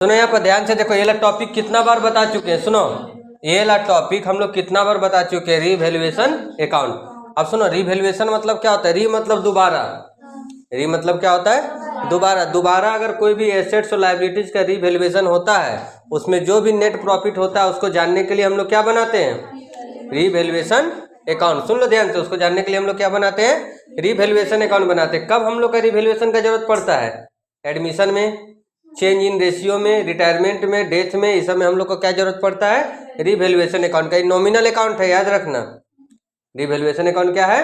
सुनो यहाँ पर ध्यान से देखो, ये वाला टॉपिक कितना बार बता चुके हैं। सुनो, ये वाला टॉपिक हम लोग कितना बार बता चुके हैं, रीवैल्यूएशन अकाउंट। अब सुनो, रीवैल्यूएशन मतलब क्या होता है? री मतलब दोबारा, री मतलब क्या होता है? दोबारा। दोबारा अगर कोई भी एसेट्स और लायबिलिटीज का रीवैल्यूएशन होता है, उसमें जो भी नेट प्रॉफिट होता है उसको जानने के लिए हम लोग क्या बनाते हैं? Revaluation account. सुन लो ध्यान से, उसको जानने के लिए हम लोग क्या बनाते हैं? रीवैल्यूएशन अकाउंट बनाते हैं। कब हम लोग का रीवैल्यूएशन का जरूरत पड़ता है? एडमिशन में, चेंज इन रेशियो में, रिटायरमेंट में, डेथ में, इस सब में हम लोग को क्या जरूरत पड़ता है? रीवैल्यूएशन अकाउंट का। नॉमिनल अकाउंट है, याद रखना। रीवैल्यूएशन अकाउंट क्या है?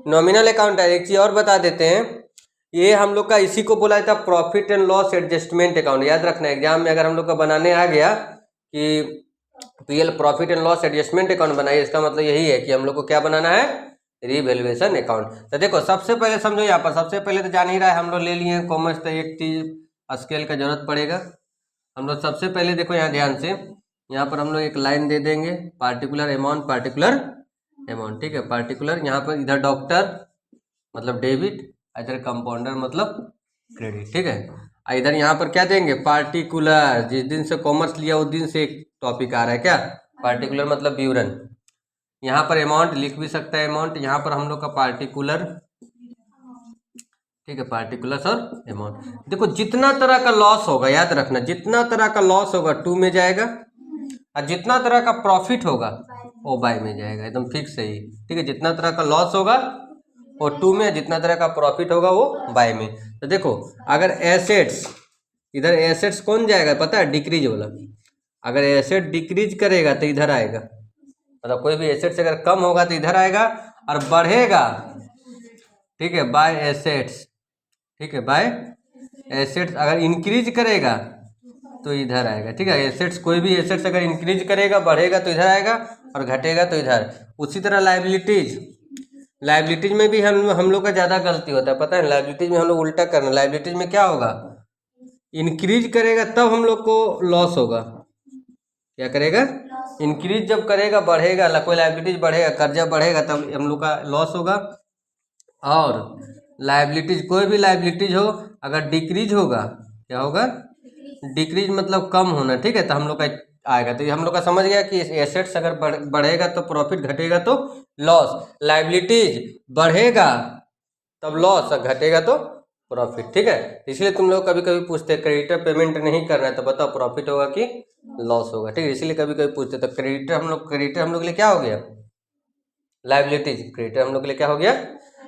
नॉमिनल अकाउंट है। एक चीज और बता देते हैं, ये हम लोग का इसी को बोला जाता है profit and loss adjustment account. याद रखना, एग्जाम में अगर हम लोग का बनाने आ गया कि PL profit and loss adjustment account बनाइए, इसका मतलब यही है कि हम लोग को क्या बनाना है? Revaluation account. तो देखो, सबसे पहले समझो, यहाँ पर सबसे पहले तो जान ही रहा है, हम लोग ले लिए कॉमर्स, तो एक चीज स्केल का जरूरत पड़ेगा। हम लोग सबसे पहले देखो यहाँ ध्यान से, यहाँ पर हम लोग एक लाइन दे देंगे, पार्टिकुलर अमाउंट, पार्टिकुलर अमाउंट, ठीक है। पार्टिकुलर, यहाँ पर इधर डॉक्टर मतलब डेबिट, इधर कंपाउंडर मतलब क्रेडिट, ठीक है। इधर यहाँ पर क्या देंगे? पार्टिकुलर। जिस दिन से कॉमर्स लिया उस दिन से एक टॉपिक आ रहा है क्या? पार्टिकुलर मतलब विवरण। यहाँ पर अमाउंट लिख भी सकता है, अमाउंट। यहाँ पर हम लोग का पार्टिकुलर, ठीक है, पार्टिकुलर्स और अमाउंट। देखो, जितना तरह का लॉस होगा, याद रखना, जितना तरह का लॉस होगा 2 में जाएगा, और जितना तरह का प्रॉफिट होगा वो बाय में जाएगा। एकदम फिक्स है ये, ठीक है। जितना तरह का लॉस होगा वो 2 में, जितना तरह का प्रॉफिट होगा वो बाय में। तो देखो, अगर एसेट्स, इधर एसेट्स कौन जाएगा पता है? डिक्रीज वाला। अगर एसेट डिक्रीज करेगा तो इधर आएगा, मतलब कोई भी एसेट्स अगर कम होगा तो इधर आएगा, और बढ़ेगा, ठीक है, बाय एसेट्स, ठीक है, बाय एसेट्स अगर इंक्रीज करेगा तो इधर आएगा, ठीक है। एसेट्स, कोई भी एसेट्स अगर इंक्रीज करेगा, बढ़ेगा तो इधर आएगा, और घटेगा तो इधर। उसी तरह लायबिलिटीज, लायबिलिटीज में भी हम लोग का ज़्यादा गलती होता है, पता है? लायबिलिटीज में हम लोग उल्टा करना। लायबिलिटीज में क्या होगा? इंक्रीज करेगा तब हम लोग को लॉस होगा। क्या करेगा? इंक्रीज जब करेगा, बढ़ेगा, कोई लायबिलिटीज बढ़ेगा, कर्जा बढ़ेगा, तब हम लोग का लॉस होगा। और लायबिलिटीज, कोई भी लायबिलिटीज हो अगर डिक्रीज होगा, क्या होगा? डिक्रीज मतलब कम होना, ठीक है, तो हम लोग का आएगा। तो ये हम लोग का समझ गया कि एसेट्स अगर बढ़ेगा तो प्रॉफिट, घटेगा तो लॉस। लायबिलिटीज बढ़ेगा तब लॉस, और घटेगा तो प्रॉफिट, ठीक है। इसलिए तुम लोग कभी कभी पूछते हैं क्रेडिटर पेमेंट नहीं करना है तो बताओ प्रॉफिट होगा कि लॉस होगा, ठीक है। इसलिए कभी कभी पूछते, तो क्रेडिटर हम लोग के लिए क्या हो गया? लायबिलिटीज। क्रेडिटर हम लोग के लिए क्या हो गया?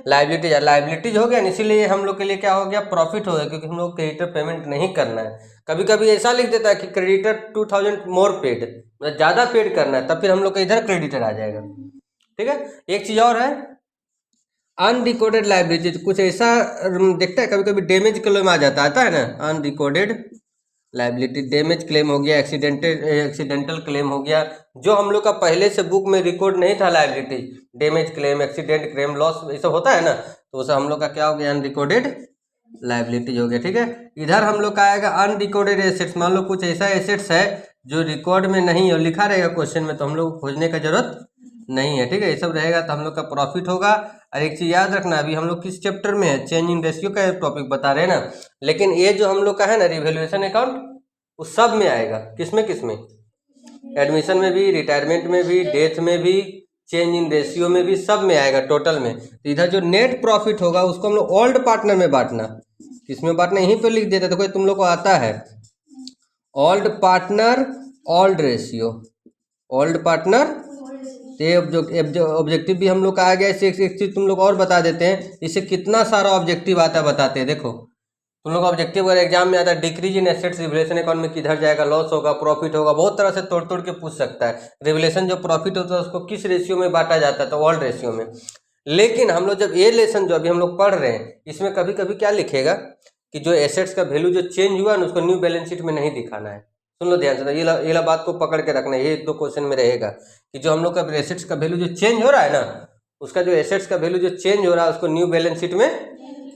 लायबिलिटीज। लायबिलिटीज हो गया, इसीलिए हम लोग के लिए क्या हो गया? प्रॉफिट हो गया, क्योंकि हम लोग क्रेडिटर पेमेंट नहीं करना है। कभी कभी ऐसा लिख देता है कि क्रेडिटर 2000 मोर पेड, मतलब ज़्यादा पेड करना है, तब फिर हम लोग का इधर क्रेडिटर आ जाएगा, ठीक है। एक चीज़ और है, अनरिकॉर्डेड लायबिलिटीज। कुछ ऐसा देखता है कभी कभी डैमेज क्लेम आ जाता है ना, अनरिकॉर्डेड लायबिलिटी, डैमेज क्लेम हो गया, एक्सीडेंटल क्लेम हो गया, जो हम लोग का पहले से बुक में रिकॉर्ड नहीं था liability, damage claim, accident claim, loss, ये सब होता है ना, तो उसे हम लोग का क्या हो गया? अनरिकॉर्डेड लायबिलिटीज हो गया, ठीक है। इधर हम लोग का आएगा अनरिकॉर्डेड एसेट्स। मान लो कुछ ऐसा एसेट्स है जो रिकॉर्ड में नहीं है, लिखा रहेगा क्वेश्चन में, तो हम लोग को खोजने का जरूरत नहीं है, ठीक है। ये सब रहेगा तो हम लोग का प्रॉफिट होगा। और एक चीज याद रखना, अभी हम लोग किस चैप्टर में है? चेंज इन रेशियो का टॉपिक बता रहे हैं ना, लेकिन ये जो हम लोग का है ना रिवैल्यूएशन अकाउंट, उस सब में आएगा। किसमें किसमें? एडमिशन में भी, रिटायरमेंट में भी, डेथ में भी, चेंज इन रेशियो में भी, सब में आएगा टोटल में। तो इधर जो नेट प्रॉफिट होगा उसको हम लोग ओल्ड पार्टनर में बांटना। किसमें बांटना? यहीं पे लिख देते तो कोई तुम लोग को आता है, old partner, old ratio, old partner. तो ऑब्जेक्टिव भी हम लोग का आ गया। इससे एक चीज तुम लोग और बता देते हैं, इससे कितना सारा ऑब्जेक्टिव आता है बताते हैं। देखो, तुम लोग ऑब्जेक्टिव अगर एग्जाम में आता है, decrease in assets revaluation account में किधर जाएगा? लॉस होगा, प्रॉफिट होगा, बहुत तरह से तोड़ तोड़ के पूछ सकता है। रिवैल्यूएशन जो प्रॉफिट होता है उसको किस रेशियो में बांटा जाता है? तो ओल्ड रेशियो में। लेकिन हम लोग जब ये लेसन जो अभी हम लोग पढ़ रहे हैं, इसमें कभी कभी क्या लिखेगा कि जो एसेट्स का वैल्यू जो चेंज हुआ ना, उसको न्यू बैलेंस शीट में नहीं दिखाना है। सुन लो ध्यान से, ये ला बात को पकड़ के रखना है, ये 1-2 क्वेश्चन में रहेगा कि जो हम लोग का एसेट्स का वैल्यू जो चेंज हो रहा है ना, उसका जो एसेट्स का वैल्यू जो चेंज हो रहा है उसको न्यू बैलेंस शीट में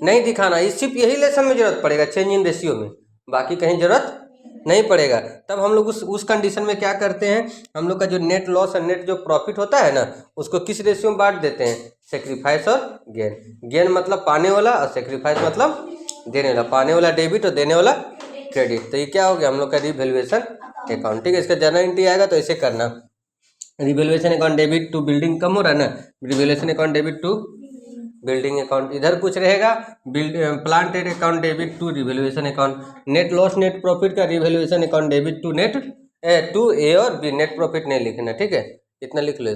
नहीं दिखाना। इस सिर्फ यही लेसन में जरूरत पड़ेगा, चेंज इन रेशियो में, बाकी कहीं जरूरत नहीं पड़ेगा। तब हम लोग उस कंडीशन में क्या करते हैं, हम लोग का जो नेट लॉस और नेट जो प्रॉफिट होता है ना, उसको किस रेशियो में बांट देते हैं? सेक्रीफाइस और गेन। गेन मतलब पाने वाला और सेक्रीफाइस मतलब देने वाला। पाने वाला डेबिट और देने वाला क्रेडिट। तो ये क्या हो गया हम लोग का रिवैल्यूएशन अकाउंट। ठीक है, इसका जर्नल एंट्री आएगा तो ऐसे करना, revaluation account debit to building कम हो रहा है ना, revaluation account debit to building account. इधर कुछ रहेगा plant and account debit to revaluation account, net loss net profit का revaluation account debit to net to A और बी, नेट प्रॉफिट नहीं लिखना। ठीक है, इतना लिख लो।